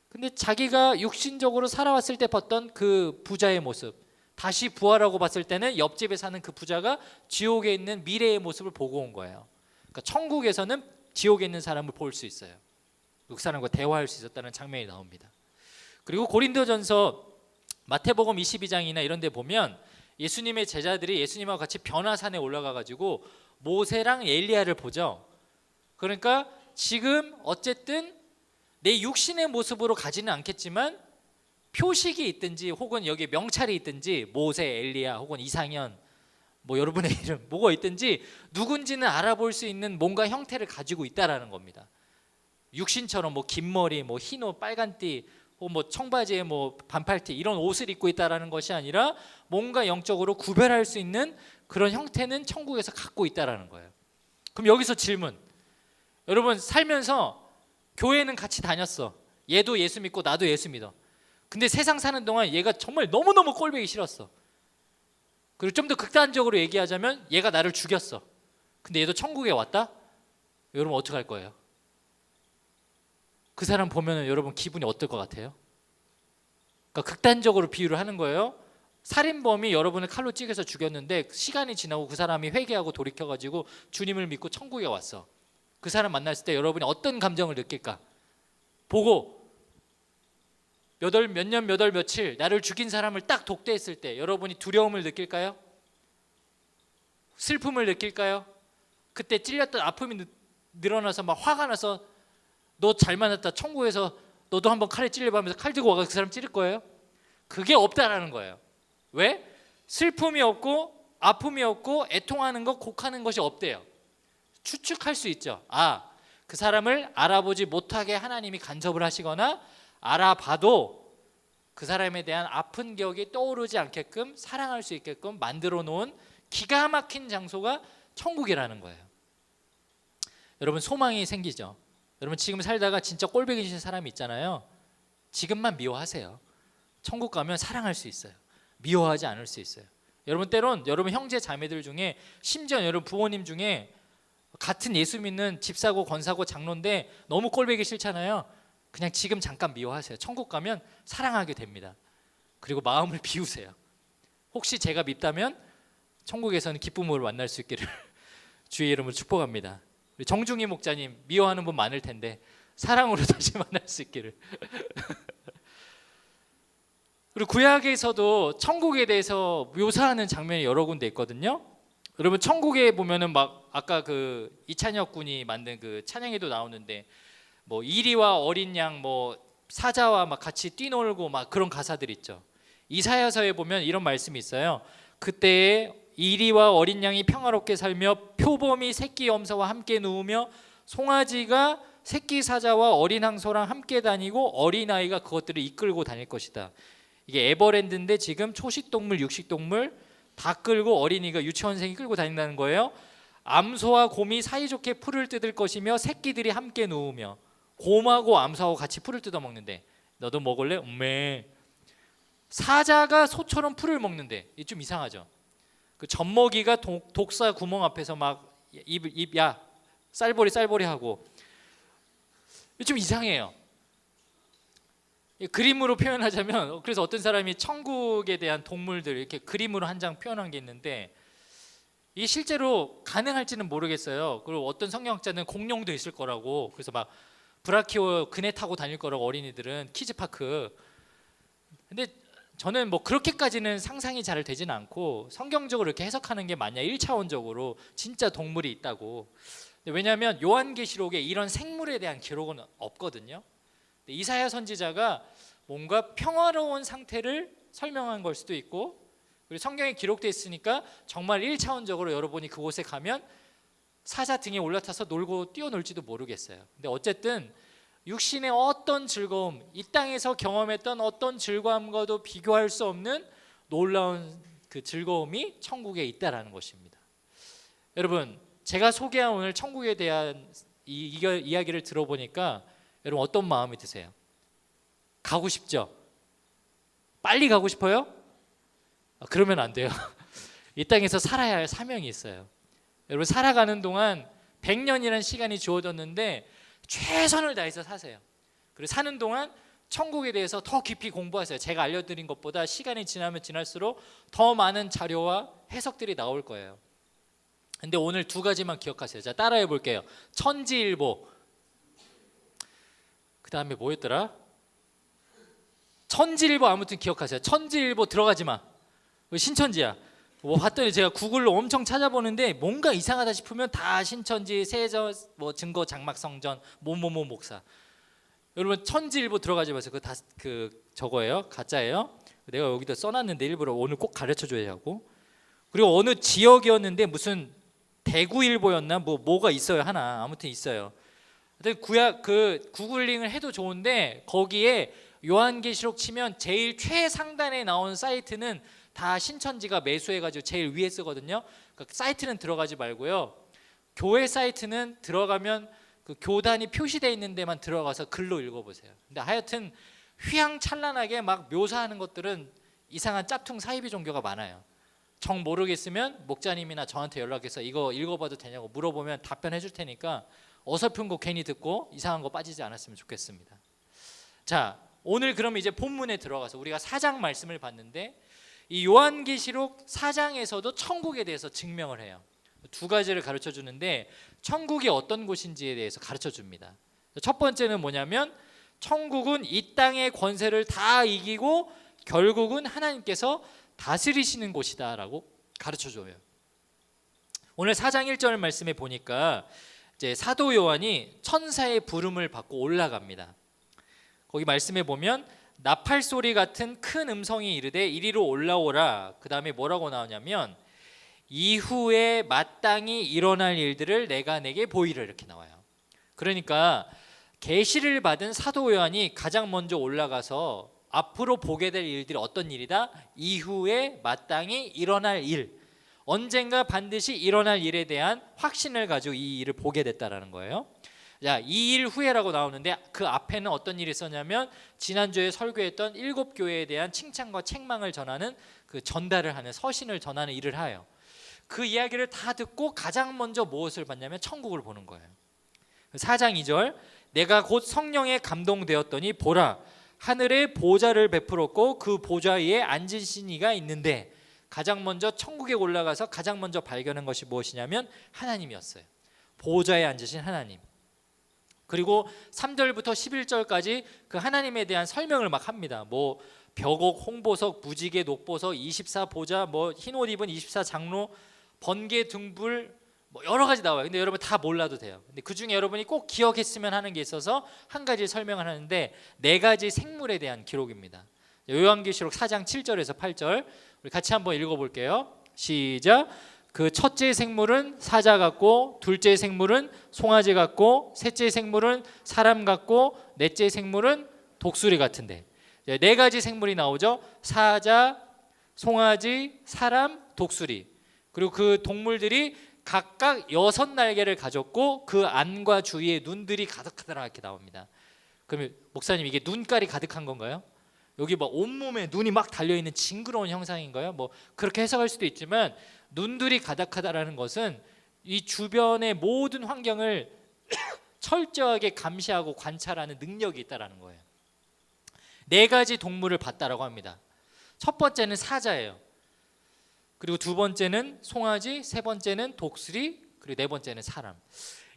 Speaker 1: 근데 자기가 육신적으로 살아왔을 때 봤던 그 부자의 모습, 다시 부활하고 봤을 때는 옆집에 사는 그 부자가 지옥에 있는 미래의 모습을 보고 온 거예요. 그러니까 천국에서는 지옥에 있는 사람을 볼 수 있어요. 그 사람과 대화할 수 있었다는 장면이 나옵니다. 그리고 고린도전서 마태복음 22장이나 이런 데 보면 예수님의 제자들이 예수님하고 같이 변화산에 올라가 가지고 모세랑 엘리야를 보죠. 그러니까 지금 어쨌든 내 육신의 모습으로 가지는 않겠지만 표식이 있든지 혹은 여기 명찰이 있든지 모세, 엘리야 혹은 이상현, 뭐 여러분의 이름 뭐가 있든지 누군지는 알아볼 수 있는 뭔가 형태를 가지고 있다라는 겁니다. 육신처럼 뭐 긴 머리, 뭐 흰 옷, 빨간 띠, 혹은 뭐 청바지에 뭐 반팔티 이런 옷을 입고 있다라는 것이 아니라 뭔가 영적으로 구별할 수 있는 그런 형태는 천국에서 갖고 있다라는 거예요. 그럼 여기서 질문, 여러분 살면서 교회는 같이 다녔어. 얘도 예수 믿고 나도 예수 믿어. 근데 세상 사는 동안 얘가 정말 너무너무 꼴보기 싫었어. 그리고 좀 더 극단적으로 얘기하자면 얘가 나를 죽였어. 근데 얘도 천국에 왔다? 여러분 어떻게 할 거예요? 그 사람 보면 여러분 기분이 어떨 것 같아요? 그러니까 극단적으로 비유를 하는 거예요. 살인범이 여러분을 칼로 찌개서 죽였는데 시간이 지나고 그 사람이 회개하고 돌이켜가지고 주님을 믿고 천국에 왔어. 그 사람 만났을 때 여러분이 어떤 감정을 느낄까? 보고 몇 년, 몇 월, 며칠 나를 죽인 사람을 딱 독대했을 때 여러분이 두려움을 느낄까요? 슬픔을 느낄까요? 그때 찔렸던 아픔이 늘어나서 막 화가 나서 너 잘 만났다, 천국에서 너도 한번 칼에 찔려보면서 칼 들고 와서 그 사람 찌를 거예요? 그게 없다라는 거예요. 왜? 슬픔이 없고 아픔이 없고 애통하는 것, 곡하는 것이 없대요. 추측할 수 있죠. 아, 그 사람을 알아보지 못하게 하나님이 간섭을 하시거나 알아봐도 그 사람에 대한 아픈 기억이 떠오르지 않게끔 사랑할 수 있게끔 만들어 놓은 기가 막힌 장소가 천국이라는 거예요. 여러분 소망이 생기죠. 여러분 지금 살다가 진짜 꼴보기 싫은 사람이 있잖아요. 지금만 미워하세요. 천국 가면 사랑할 수 있어요. 미워하지 않을 수 있어요. 여러분 때론 여러분 형제 자매들 중에 심지어 여러분 부모님 중에 같은 예수 믿는 집사고 권사고 장로인데 너무 꼴보기 싫잖아요. 그냥 지금 잠깐 미워하세요. 천국 가면 사랑하게 됩니다. 그리고 마음을 비우세요. 혹시 제가 밉다면 천국에서는 기쁨으로 만날 수 있기를 주의 이름으로 축복합니다. 우리 정중희 목사님 미워하는 분 많을 텐데 사랑으로 다시 만날 수 있기를. 그리고 구약에서도 천국에 대해서 묘사하는 장면이 여러 군데 있거든요. 여러분 천국에 보면은 막 아까 그 이찬혁 군이 만든 그 찬양에도 나오는데 뭐 이리와 어린 양 뭐 사자와 막 같이 뛰놀고 막 그런 가사들 있죠. 이사야서에 보면 이런 말씀이 있어요. 그때에 이리와 어린 양이 평화롭게 살며 표범이 새끼 염소와 함께 누우며 송아지가 새끼 사자와 어린 항소랑 함께 다니고 어린아이가 그것들을 이끌고 다닐 것이다. 이게 에버랜드인데 지금 초식동물, 육식동물 다 끌고 어린이가 유치원생이 끌고 다닌다는 거예요. 암소와 곰이 사이좋게 풀을 뜯을 것이며 새끼들이 함께 누우며 곰하고 암소하고 같이 풀을 뜯어 먹는데 너도 먹을래? 사자가 소처럼 풀을 먹는데 이게 좀 이상하죠. 그 젖먹이가 독사 구멍 앞에서 막 야 쌀보리 하고 좀 이상해요. 그림으로 표현하자면 그래서 어떤 사람이 천국에 대한 동물들 이렇게 그림으로 한 장 표현한 게 있는데 이게 실제로 가능할지는 모르겠어요. 그리고 어떤 성경학자는 공룡도 있을 거라고 그래서 막 브라키오 그네 타고 다닐 거라고 어린이들은 키즈파크. 근데 저는 뭐 그렇게까지는 상상이 잘 되지는 않고 성경적으로 이렇게 해석하는 게 맞냐 1차원적으로 진짜 동물이 있다고. 왜냐하면 요한계시록에 이런 생물에 대한 기록은 없거든요. 이사야 선지자가 뭔가 평화로운 상태를 설명한 걸 수도 있고 그리고 성경에 기록되어 있으니까 정말 1차원적으로 여러분이 그곳에 가면 사자 등에 올라타서 놀고 뛰어놀지도 모르겠어요. 근데 어쨌든 육신의 어떤 즐거움, 이 땅에서 경험했던 어떤 즐거움과도 비교할 수 없는 놀라운 그 즐거움이 천국에 있다라는 것입니다. 여러분 제가 소개한 오늘 천국에 대한 이야기를 들어보니까 여러분 어떤 마음이 드세요? 가고 싶죠? 빨리 가고 싶어요? 그러면 안 돼요. 이 땅에서 살아야 할 사명이 있어요. 여러분 살아가는 동안 100년이라는 시간이 주어졌는데 최선을 다해서 사세요. 그리고 사는 동안 천국에 대해서 더 깊이 공부하세요. 제가 알려드린 것보다 시간이 지나면 지날수록 더 많은 자료와 해석들이 나올 거예요. 근데 오늘 두 가지만 기억하세요. 자, 따라해 볼게요. 천지일보. 그 다음에 뭐였더라? 천지일보 아무튼 기억하세요. 천지일보 들어가지 마. 신천지야. 뭐 봤더니 제가 구글로 엄청 찾아보는데 뭔가 이상하다 싶으면 다 신천지, 세저, 뭐 증거 장막성전, 뭐뭐뭐 목사. 여러분 천지일보 들어가지 마세요. 그거 다 저거예요. 가짜예요. 내가 여기다 써놨는데 일부러 오늘 꼭 가르쳐줘야 하고. 그리고 어느 지역이었는데 무슨 대구일보였나 뭐가 있어요 하나. 아무튼 있어요. 구약 그 구글링을 해도 좋은데 거기에 요한계시록 치면 제일 최상단에 나온 사이트는 다 신천지가 매수해가지고 제일 위에 쓰거든요. 그러니까 사이트는 들어가지 말고요. 교회 사이트는 들어가면 그 교단이 표시되어 있는 데만 들어가서 글로 읽어보세요. 근데 하여튼 휘황찬란하게 막 묘사하는 것들은 이상한 짭퉁 사이비 종교가 많아요. 정 모르겠으면 목자님이나 저한테 연락해서 이거 읽어봐도 되냐고 물어보면 답변해 줄 테니까 어설픈 거 괜히 듣고 이상한 거 빠지지 않았으면 좋겠습니다. 자, 오늘 그럼 이제 본문에 들어가서 우리가 4장 말씀을 봤는데 이 요한계시록 4장에서도 천국에 대해서 증명을 해요. 두 가지를 가르쳐 주는데 천국이 어떤 곳인지에 대해서 가르쳐 줍니다. 첫 번째는 뭐냐면 천국은 이 땅의 권세를 다 이기고 결국은 하나님께서 다스리시는 곳이다라고 가르쳐 줘요. 오늘 4장 1절 말씀에 보니까 이제 사도 요한이 천사의 부름을 받고 올라갑니다. 거기 말씀에 보면 나팔 소리 같은 큰 음성이 이르되 이리로 올라오라. 그 다음에 뭐라고 나오냐면 이후에 마땅히 일어날 일들을 내가 내게 보이라 이렇게 나와요. 그러니까 계시를 받은 사도 요한이 가장 먼저 올라가서 앞으로 보게 될 일들이 어떤 일이다? 이후에 마땅히 일어날 일. 언젠가 반드시 일어날 일에 대한 확신을 가지고 이 일을 보게 됐다라는 거예요. 자, 이 일 후에라고 나오는데 그 앞에는 어떤 일이 있었냐면 지난주에 설교했던 7교회에 대한 칭찬과 책망을 전하는 그 전달을 하는 서신을 전하는 일을 해요. 그 이야기를 다 듣고 가장 먼저 무엇을 봤냐면 천국을 보는 거예요. 4장 2절, 내가 곧 성령에 감동되었더니 보라, 하늘에 보좌를 베풀었고 그 보좌 위에 앉으신 이가 있는데, 가장 먼저 천국에 올라가서 가장 먼저 발견한 것이 무엇이냐면 하나님이었어요. 보좌에 앉으신 하나님. 그리고 3절부터 11절까지 그 하나님에 대한 설명을 막 합니다. 뭐 벽옥, 홍보석, 무지개, 녹보석, 24보좌, 뭐 흰옷 입은 24장로, 번개, 등불, 뭐 여러 가지 나와요. 근데 여러분 다 몰라도 돼요. 근데 그 중에 여러분이 꼭 기억했으면 하는 게 있어서 한 가지 설명을 하는데, 4가지 생물에 대한 기록입니다. 요한계시록 4장 7절에서 8절 우리 같이 한번 읽어볼게요. 시작. 그 첫째 생물은 사자 같고, 둘째 생물은 송아지 같고, 셋째 생물은 사람 같고, 넷째 생물은 독수리 같은데, 4가지 생물이 나오죠. 사자, 송아지, 사람, 독수리. 그리고 그 동물들이 각각 6날개를 가졌고 그 안과 주위에 눈들이 가득하더라 이렇게 나옵니다. 그러면 목사님, 이게 눈깔이 가득한 건가요? 여기 막 온몸에 눈이 막 달려있는 징그러운 형상인가요? 뭐 그렇게 해석할 수도 있지만, 눈들이 가득하다라는 것은 이 주변의 모든 환경을 철저하게 감시하고 관찰하는 능력이 있다라는 거예요. 4가지 동물을 봤다라고 합니다. 첫 번째는 사자예요. 그리고 두 번째는 송아지, 세 번째는 독수리, 그리고 네 번째는 사람.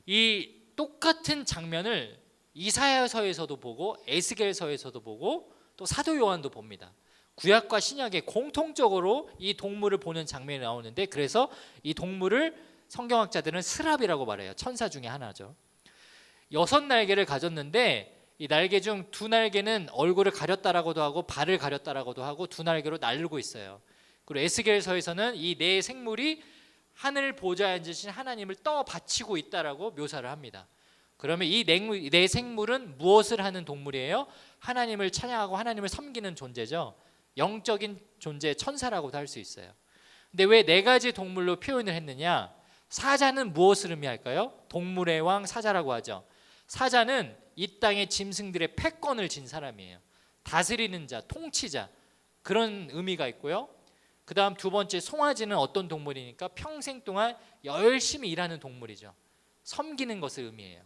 Speaker 1: 이 똑같은 장면을 이사야서에서도 보고 에스겔서에서도 보고 또 사도 요한도 봅니다. 구약과 신약에 공통적으로 이 동물을 보는 장면이 나오는데, 그래서 이 동물을 성경학자들은 스랍이라고 말해요. 천사 중에 하나죠. 6날개를 가졌는데 이 날개 중 2날개는 얼굴을 가렸다라고도 하고 발을 가렸다라고도 하고 2날개로 날고 있어요. 그리고 에스겔서에서는 이 4생물이 하늘 보좌에 앉으신 하나님을 떠받치고 있다라고 묘사를 합니다. 그러면 이 4생물은 무엇을 하는 동물이에요? 하나님을 찬양하고 하나님을 섬기는 존재죠. 영적인 존재, 천사라고도 할 수 있어요. 근데 왜 4가지 동물로 표현을 했느냐? 사자는 무엇을 의미할까요? 동물의 왕 사자라고 하죠. 사자는 이 땅의 짐승들의 패권을 진 사람이에요. 다스리는 자, 통치자, 그런 의미가 있고요. 그 다음 두 번째 송아지는 어떤 동물이니까 평생 동안 열심히 일하는 동물이죠. 섬기는 것을 의미해요.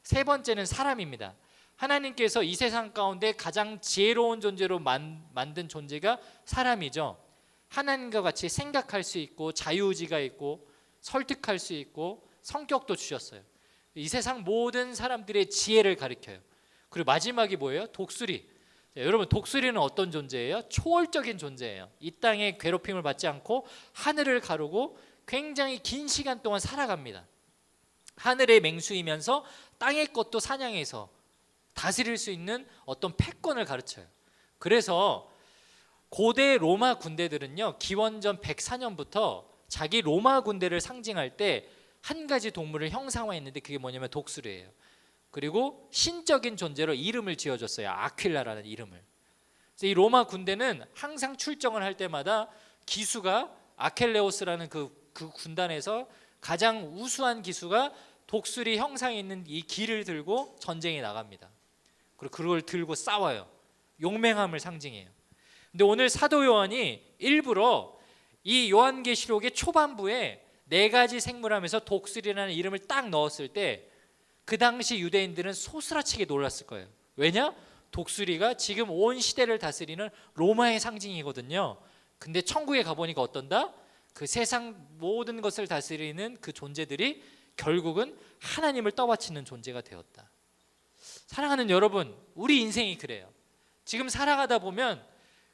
Speaker 1: 세 번째는 사람입니다. 하나님께서 이 세상 가운데 가장 지혜로운 존재로 만든 존재가 사람이죠. 하나님과 같이 생각할 수 있고 자유의지가 있고 설득할 수 있고 성격도 주셨어요. 이 세상 모든 사람들의 지혜를 가리켜요. 그리고 마지막이 뭐예요? 독수리. 자, 여러분, 독수리는 어떤 존재예요? 초월적인 존재예요. 이 땅에 괴롭힘을 받지 않고 하늘을 가르고 굉장히 긴 시간 동안 살아갑니다. 하늘의 맹수이면서 땅의 것도 사냥해서 다스릴 수 있는 어떤 패권을 가르쳐요. 그래서 고대 로마 군대들은요, 기원전 104년부터 자기 로마 군대를 상징할 때 한 가지 동물을 형상화했는데 그게 뭐냐면 독수리예요. 그리고 신적인 존재로 이름을 지어줬어요. 아퀴라라는 이름을. 그래서 이 로마 군대는 항상 출정을 할 때마다 기수가 아켈레오스라는 그 군단에서 가장 우수한 기수가 독수리 형상이 있는 이 기를 들고 전쟁에 나갑니다. 그리고 그걸 들고 싸워요. 용맹함을 상징해요. 근데 오늘 사도 요한이 일부러 이 요한계시록의 초반부에 4가지 생물하면서 독수리라는 이름을 딱 넣었을 때 그 당시 유대인들은 소스라치게 놀랐을 거예요. 왜냐? 독수리가 지금 온 시대를 다스리는 로마의 상징이거든요. 근데 천국에 가보니까 어떤다? 그 세상 모든 것을 다스리는 그 존재들이 결국은 하나님을 떠받치는 존재가 되었다. 사랑하는 여러분, 우리 인생이 그래요. 지금 살아가다 보면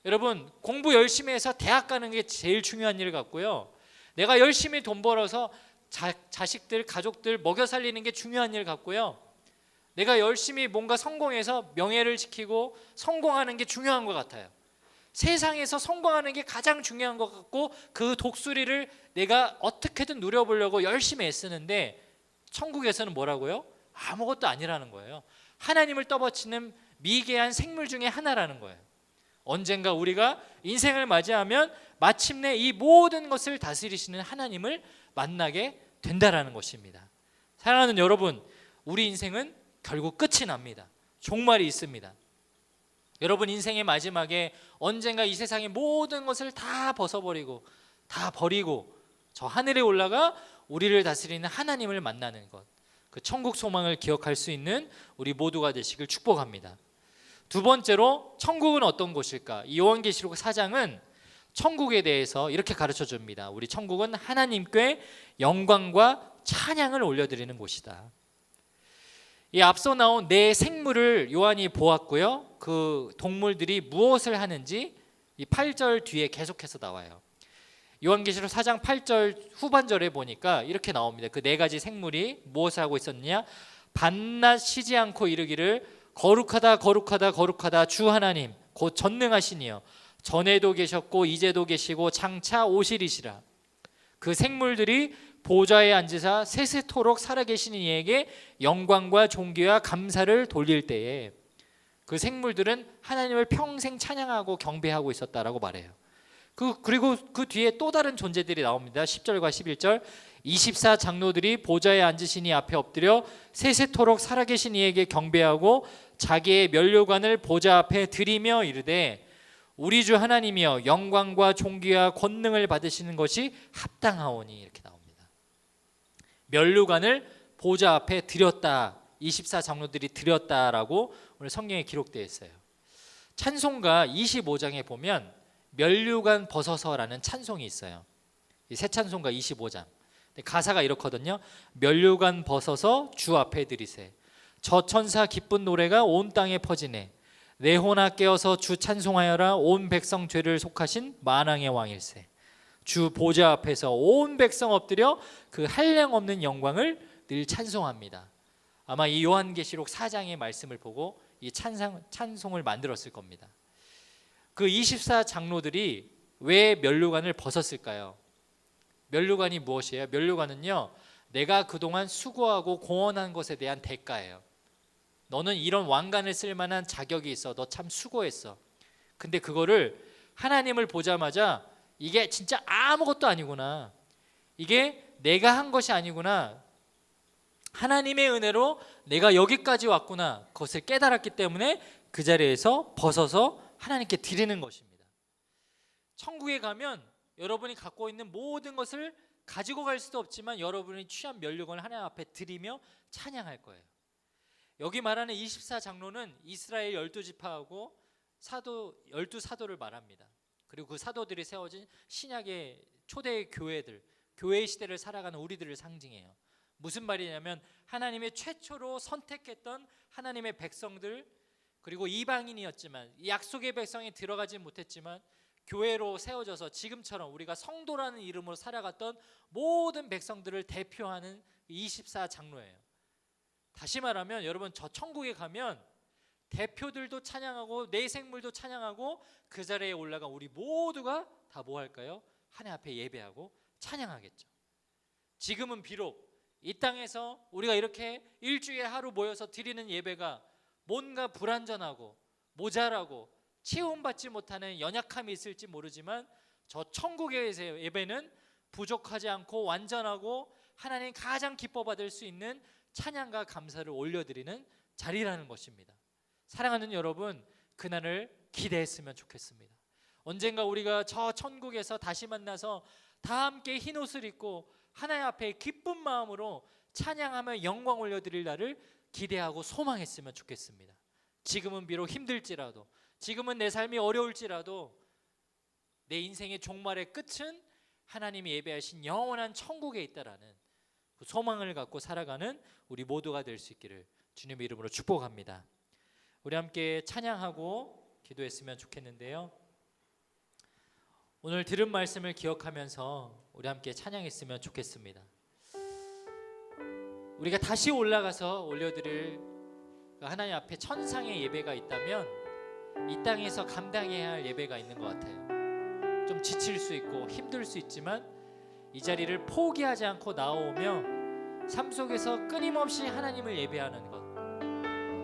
Speaker 1: 여러분, 공부 열심히 해서 대학 가는 게 제일 중요한 일 같고요, 내가 열심히 돈 벌어서 자식들, 가족들 먹여 살리는 게 중요한 일 같고요, 내가 열심히 뭔가 성공해서 명예를 지키고 성공하는 게 중요한 것 같아요. 세상에서 성공하는 게 가장 중요한 것 같고 그 독수리를 내가 어떻게든 누려보려고 열심히 애쓰는데, 천국에서는 뭐라고요? 아무것도 아니라는 거예요. 하나님을 떠받치는 미개한 생물 중에 하나라는 거예요. 언젠가 우리가 인생을 맞이하면 마침내 이 모든 것을 다스리시는 하나님을 만나게 된다라는 것입니다. 사랑하는 여러분, 우리 인생은 결국 끝이 납니다. 종말이 있습니다. 여러분 인생의 마지막에 언젠가 이 세상의 모든 것을 다 벗어버리고 다 버리고 저 하늘에 올라가 우리를 다스리는 하나님을 만나는 것, 그 천국 소망을 기억할 수 있는 우리 모두가 되시길 축복합니다. 두 번째로 천국은 어떤 곳일까? 이 요한계시록 4장은 천국에 대해서 이렇게 가르쳐 줍니다. 우리 천국은 하나님께 영광과 찬양을 올려드리는 곳이다. 이 앞서 나온 네 생물을 요한이 보았고요. 그 동물들이 무엇을 하는지 이 8절 뒤에 계속해서 나와요. 요한계시록 4장 8절 후반절에 보니까 이렇게 나옵니다. 그 네 가지 생물이 무엇을 하고 있었느냐? 밤낮 쉬지 않고 이르기를 거룩하다 거룩하다 거룩하다 주 하나님 곧 전능하시니여 전에도 계셨고 이제도 계시고 장차 오시리시라. 그 생물들이 보좌에 앉으사 세세토록 살아계신 이에게 영광과 존귀와 감사를 돌릴 때에 그 생물들은 하나님을 평생 찬양하고 경배하고 있었다라고 말해요. 그리고 그 뒤에 또 다른 존재들이 나옵니다. 10절과 11절 24장로들이 보좌에 앉으신 이 앞에 엎드려 세세토록 살아계신 이에게 경배하고 자기의 면류관을 보좌 앞에 드리며 이르되 우리 주 하나님이여 영광과 존귀와 권능을 받으시는 것이 합당하오니 이렇게 나옵니다. 면류관을 보좌 앞에 드렸다. 24장로들이 드렸다라고 오늘 성경에 기록되어 있어요. 찬송가 25장에 보면 면류관 벗어서라는 찬송이 있어요. 이 새 찬송가 25장. 가사가 이렇거든요. 면류관 벗어서 주 앞에 드리세. 저 천사 기쁜 노래가 온 땅에 퍼지네. 내 혼아 깨어서 주 찬송하여라. 온 백성 죄를 속하신 만왕의 왕일세. 주 보좌 앞에서 온 백성 엎드려 그 한량없는 영광을 늘 찬송합니다. 아마 이 요한계시록 4장의 말씀을 보고 이 찬송을 만들었을 겁니다. 그 24장로들이 왜 면류관을 벗었을까요? 면류관이 무엇이에요? 면류관은요, 내가 그동안 수고하고 공헌한 것에 대한 대가예요. 너는 이런 왕관을 쓸 만한 자격이 있어. 너 참 수고했어. 근데 그거를 하나님을 보자마자 이게 진짜 아무것도 아니구나. 이게 내가 한 것이 아니구나. 하나님의 은혜로 내가 여기까지 왔구나. 그것을 깨달았기 때문에 그 자리에서 벗어서 하나님께 드리는 것입니다. 천국에 가면 여러분이 갖고 있는 모든 것을 가지고 갈 수도 없지만 여러분이 취한 면류관을 하나님 앞에 드리며 찬양할 거예요. 여기 말하는 24장로는 이스라엘 12지파하고 12사도를 말합니다. 그리고 그 사도들이 세워진 신약의 초대 교회들, 교회 시대를 살아가는 우리들을 상징해요. 무슨 말이냐면 하나님의 최초로 선택했던 하나님의 백성들, 그리고 이방인이었지만 약속의 백성에 들어가지 못했지만 교회로 세워져서 지금처럼 우리가 성도라는 이름으로 살아갔던 모든 백성들을 대표하는 24장로예요. 다시 말하면 여러분, 저 천국에 가면 대표들도 찬양하고 내 생물도 찬양하고 그 자리에 올라간 우리 모두가 다 뭐 할까요? 하나님 앞에 예배하고 찬양하겠죠. 지금은 비록 이 땅에서 우리가 이렇게 일주일에 하루 모여서 드리는 예배가 뭔가 불완전하고 모자라고 채움받지 못하는 연약함이 있을지 모르지만 저 천국의 예배는 부족하지 않고 완전하고 하나님 가장 기뻐 받을 수 있는 찬양과 감사를 올려드리는 자리라는 것입니다. 사랑하는 여러분, 그날을 기대했으면 좋겠습니다. 언젠가 우리가 저 천국에서 다시 만나서 다 함께 흰 옷을 입고 하나님 앞에 기쁜 마음으로 찬양하며 영광 올려드릴 날을 기대하고 소망했으면 좋겠습니다. 지금은 비록 힘들지라도, 지금은 내 삶이 어려울지라도 내 인생의 종말의 끝은 하나님이 예배하신 영원한 천국에 있다라는 그 소망을 갖고 살아가는 우리 모두가 될 수 있기를 주님의 이름으로 축복합니다. 우리 함께 찬양하고 기도했으면 좋겠는데요. 오늘 들은 말씀을 기억하면서 우리 함께 찬양했으면 좋겠습니다. 우리가 다시 올라가서 올려드릴 하나님 앞에 천상의 예배가 있다면 이 땅에서 감당해야 할 예배가 있는 것 같아요. 좀 지칠 수 있고 힘들 수 있지만 이 자리를 포기하지 않고 나오며 삶 속에서 끊임없이 하나님을 예배하는 것,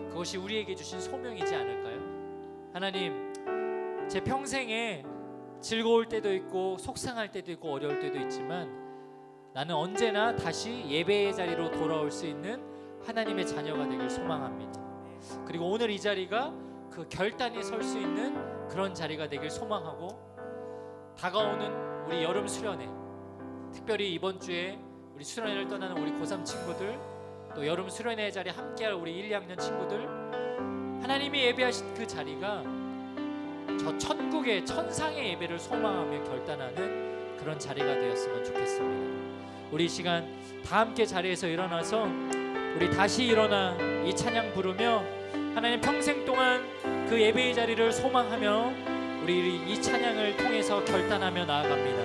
Speaker 1: 그것이 우리에게 주신 소명이지 않을까요? 하나님, 제 평생에 즐거울 때도 있고 속상할 때도 있고 어려울 때도 있지만 나는 언제나 다시 예배의 자리로 돌아올 수 있는 하나님의 자녀가 되길 소망합니다. 그리고 오늘 이 자리가 그 결단이 설 수 있는 그런 자리가 되길 소망하고, 다가오는 우리 여름 수련회, 특별히 이번 주에 우리 수련회를 떠나는 우리 고3 친구들, 또 여름 수련회 자리에 함께할 우리 1, 2학년 친구들, 하나님이 예배하신 그 자리가 저 천국의 천상의 예배를 소망하며 결단하는 그런 자리가 되었으면 좋겠습니다. 우리 이 시간 다 함께 자리에서 일어나서 우리 다시 일어나 이 찬양 부르며 하나님 평생 동안 그 예배의 자리를 소망하며 우리 이 찬양을 통해서 결단하며 나아갑니다.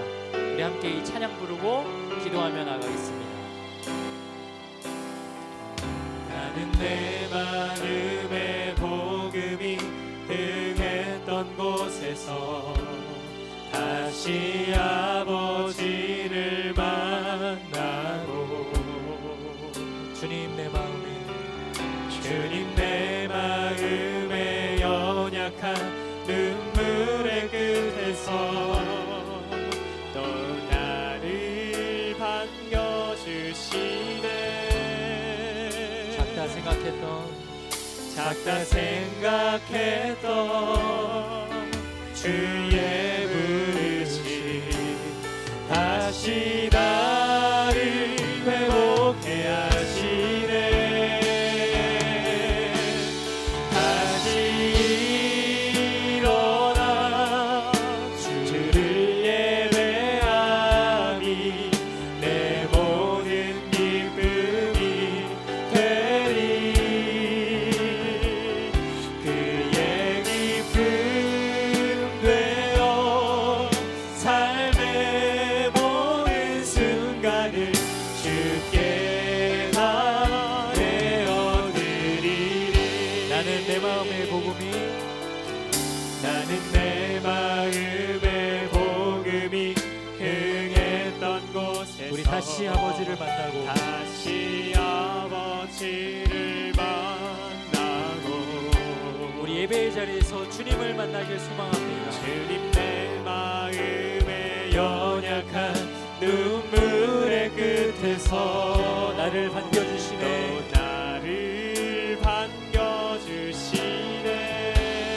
Speaker 1: 우리 함께 이 찬양 부르고 기도하며 나아가겠습니다.
Speaker 2: 나는 내 마음의 복음이 흥했던 곳에서 다시 아버지를 만나고,
Speaker 1: 주님 내 마음에
Speaker 2: 연약한 눈물의 끝에서 또 나를 반겨주시네.
Speaker 1: 작다 생각했던
Speaker 2: 주의 부르심 다시 나를 회복해 하시네. 다시 일어나 주를 예배하니 내 모든 기쁨이 되리. 그의 기쁨 되어 삶의 모든 순간을 주께 다 내어드리리.
Speaker 1: 나는 내 마음의 복음이
Speaker 2: 흥했던 곳에서
Speaker 1: 우리 다시 아버지를 만나고 우리 예배의 자리에서 주님을 만나길 소망합니다.
Speaker 2: 주님 내 마음의 연약한 눈물의 끝에서
Speaker 1: 나를 반겨주시네.
Speaker 2: 또 나를 반겨주시네.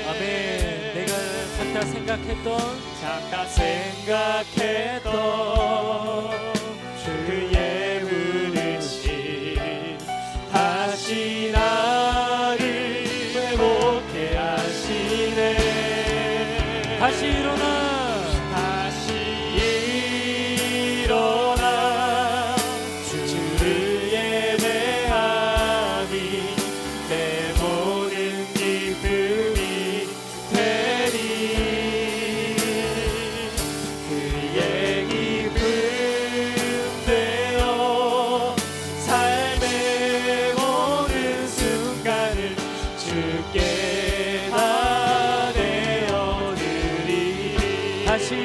Speaker 1: 아멘. 내가 작다 생각했던
Speaker 2: 주의 부르심 다시 나를 회복해 하시네.
Speaker 1: 다시 일어나
Speaker 2: 주를 예배하니 내 모든 기쁨이 되리. 그의 기쁨 되어 삶의 모든 순간을 주께 다 내어드리리.
Speaker 1: 다시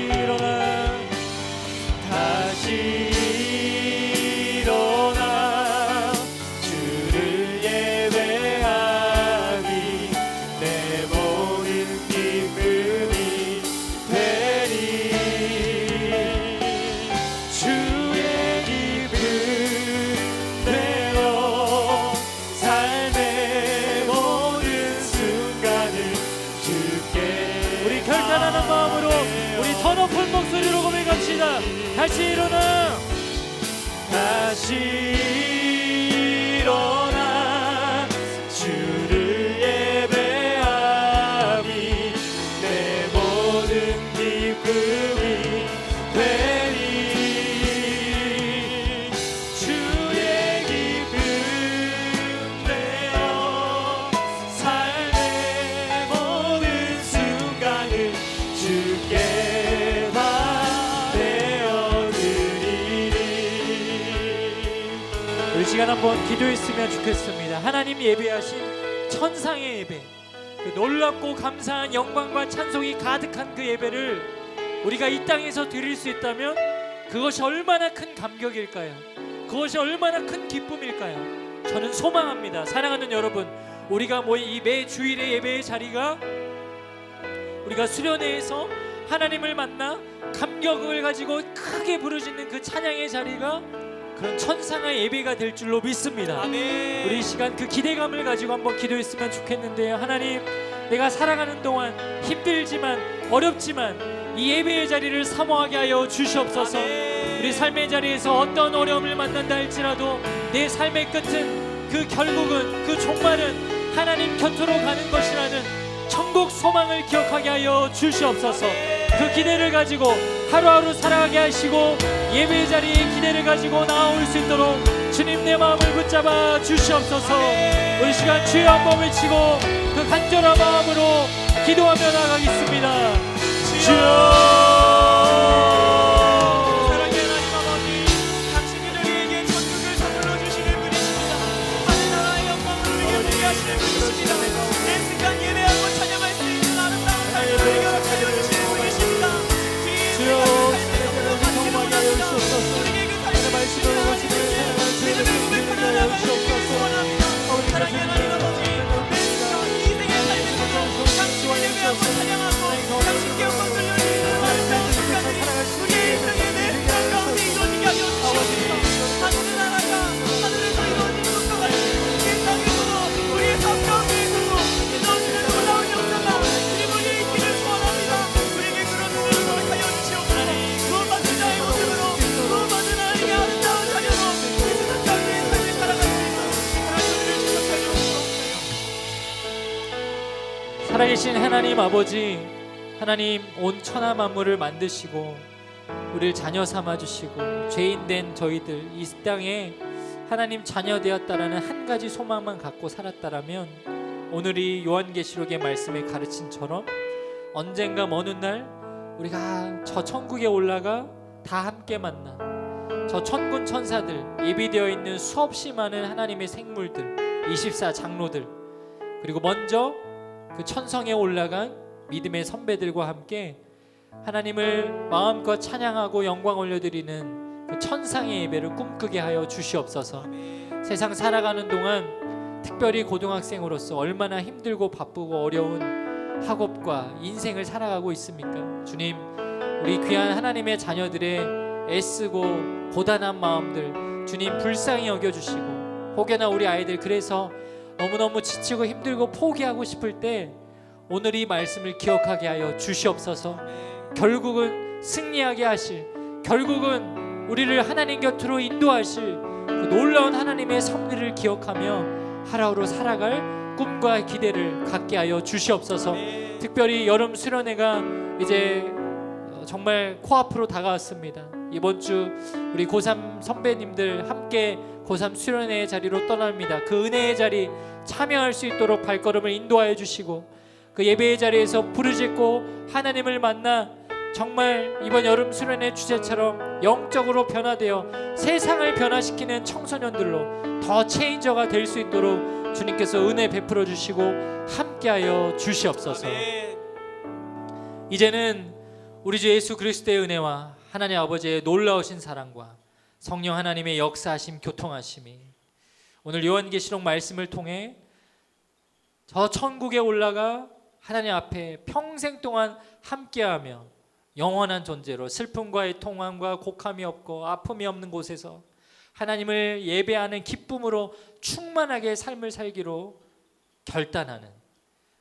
Speaker 1: 일어나
Speaker 2: 주를 예배하니 내 모든 기쁨이 되리. 주의 기쁨 되어 삶의 모든 순간을 주께
Speaker 1: 우리 결단하는 마음으로 우리 더 높은 목소리로 고백합시다. 다시 일어나
Speaker 2: 주를 예배하니 내 모든 기쁨이 되리. 주의 기쁨 되어 삶의 모든 순간을 주께 다 내어드리리.
Speaker 1: 이 시간 한번 기도했으면 좋겠습니다. 하나님 예배하신 천상의 예배, 그 놀랍고 감사한 영광과 찬송이 가득한 그 예배를 우리가 이 땅에서 드릴 수 있다면 그것이 얼마나 큰 감격일까요? 그것이 얼마나 큰 기쁨일까요? 저는 소망합니다. 사랑하는 여러분, 우리가 모인 이 매 주일의 예배의 자리가 우리가 수련회에서 하나님을 만나 감격을 가지고 크게 부르짖는 그 찬양의 자리가 그런 천상의 예배가 될 줄로 믿습니다.
Speaker 2: 아멘.
Speaker 1: 우리 이 시간 그 기대감을 가지고 한번 기도했으면 좋겠는데요. 하나님, 내가 살아가는 동안 힘들지만 어렵지만 이 예배의 자리를 사모하게 하여 주시옵소서.
Speaker 2: 아멘.
Speaker 1: 우리 삶의 자리에서 어떤 어려움을 만난다 할지라도 내 삶의 끝은 그 결국은 그 종말은 하나님 곁으로 가는 것이라는 천국 소망을 기억하게 하여 주시옵소서. 그 기대를 가지고 하루하루 살아가게 하시고 예배의 자리에 기대를 가지고 나아올 수 있도록 주님 내 마음을 붙잡아 주시옵소서. 우리 시간 주의 한번 외치고 그 간절한 마음으로 기도하며 나가겠습니다. 주여,
Speaker 2: 사랑의 하나님 아버지, 당신이 우리에게 천국을 선물로 주시는 분이십니다. 하늘나라의 영광을 우리에게 보게 하시는 분이십니다. 내 순간 예배하고 찬양할 수 있는 아름다운 삶을 우리에게 알려주시는 분이십니다.
Speaker 1: 주여, 경험하게 하여 주옵소서.
Speaker 2: 우리에게 그
Speaker 1: 하나님의 말씀을 오시는 사랑하는 주님의 믿음을 하여 주옵소서.
Speaker 2: 사랑의 하나님 아버지, 내 순간 이 생의 삶에서 당신을 예배하고 찬양하고 당신께 영광 돌려드리는 아름다운 순간들이 우리의 인생의 매 순간 가운데 이루어지게 하여 주시옵소서. 하늘나라가 하늘에서 이루어지는 것과 같이 이 땅에서도 우리의 삶 가운데 있고 이루어지는 놀라운 역사가 우리에게 있기를 소원합니다. 우리에게 그런 은혜를 허락하여 주시옵소서. 구원받은 자의 모습으로 구원받은 하나님의 아름다운 자녀로 이 세상 가운데 삶을 살아갈 수 있도록 하나님 우리를 축복하여 주시옵소서.
Speaker 1: 살아계신 하나님 아버지, 하나님 온 천하 만물을 만드시고 우리를 자녀 삼아 주시고 죄인된 저희들 이 땅에 하나님 자녀 되었다라는 한 가지 소망만 갖고 살았다라면 오늘이 요한계시록의 말씀에 가르친처럼 언젠가 어느 날 우리가 저 천국에 올라가 다 함께 만나 저 천군 천사들, 예비되어 있는 수없이 많은 하나님의 생물들, 24 장로들, 그리고 먼저 그 천성에 올라간 믿음의 선배들과 함께 하나님을 마음껏 찬양하고 영광 올려드리는 그 천상의 예배를 꿈꾸게 하여 주시옵소서. 세상 살아가는 동안 특별히 고등학생으로서 얼마나 힘들고 바쁘고 어려운 학업과 인생을 살아가고 있습니까? 주님, 우리 귀한 하나님의 자녀들의 애쓰고 고단한 마음들 주님 불쌍히 여겨주시고, 혹여나 우리 아이들 그래서 너무너무 지치고 힘들고 포기하고 싶을 때 오늘 이 말씀을 기억하게 하여 주시옵소서. 결국은 승리하게 하실, 결국은 우리를 하나님 곁으로 인도하실 그 놀라운 하나님의 섭리를 기억하며 하루하루 살아갈 꿈과 기대를 갖게 하여 주시옵소서. 특별히 여름 수련회가 이제 정말 코앞으로 다가왔습니다. 이번 주 우리 고3 선배님들 함께 고3 수련회의 자리로 떠납니다. 그 은혜의 자리 참여할 수 있도록 발걸음을 인도하여 주시고, 그 예배의 자리에서 부르짖고 하나님을 만나 정말 이번 여름 수련회 주제처럼 영적으로 변화되어 세상을 변화시키는 청소년들로 더 체인저가 될 수 있도록 주님께서 은혜 베풀어 주시고 함께하여 주시옵소서. 이제는 우리 주 예수 그리스도의 은혜와 하나님 아버지의 놀라우신 사랑과 성령 하나님의 역사하심 교통하심이 오늘 요한계시록 말씀을 통해 저 천국에 올라가 하나님 앞에 평생 동안 함께하며 영원한 존재로 슬픔과의 통함과 곡함이 없고 아픔이 없는 곳에서 하나님을 예배하는 기쁨으로 충만하게 삶을 살기로 결단하는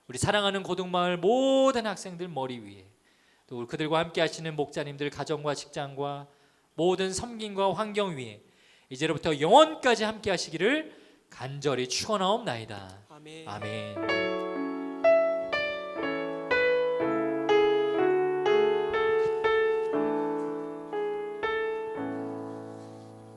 Speaker 1: 우리 사랑하는 고등마을 모든 학생들 머리 위에, 또 그들과 함께 하시는 목자님들 가정과 직장과 모든 섬김과 환경 위에 이제로부터 영원까지 함께 하시기를 간절히 축원하옵나이다. 아멘.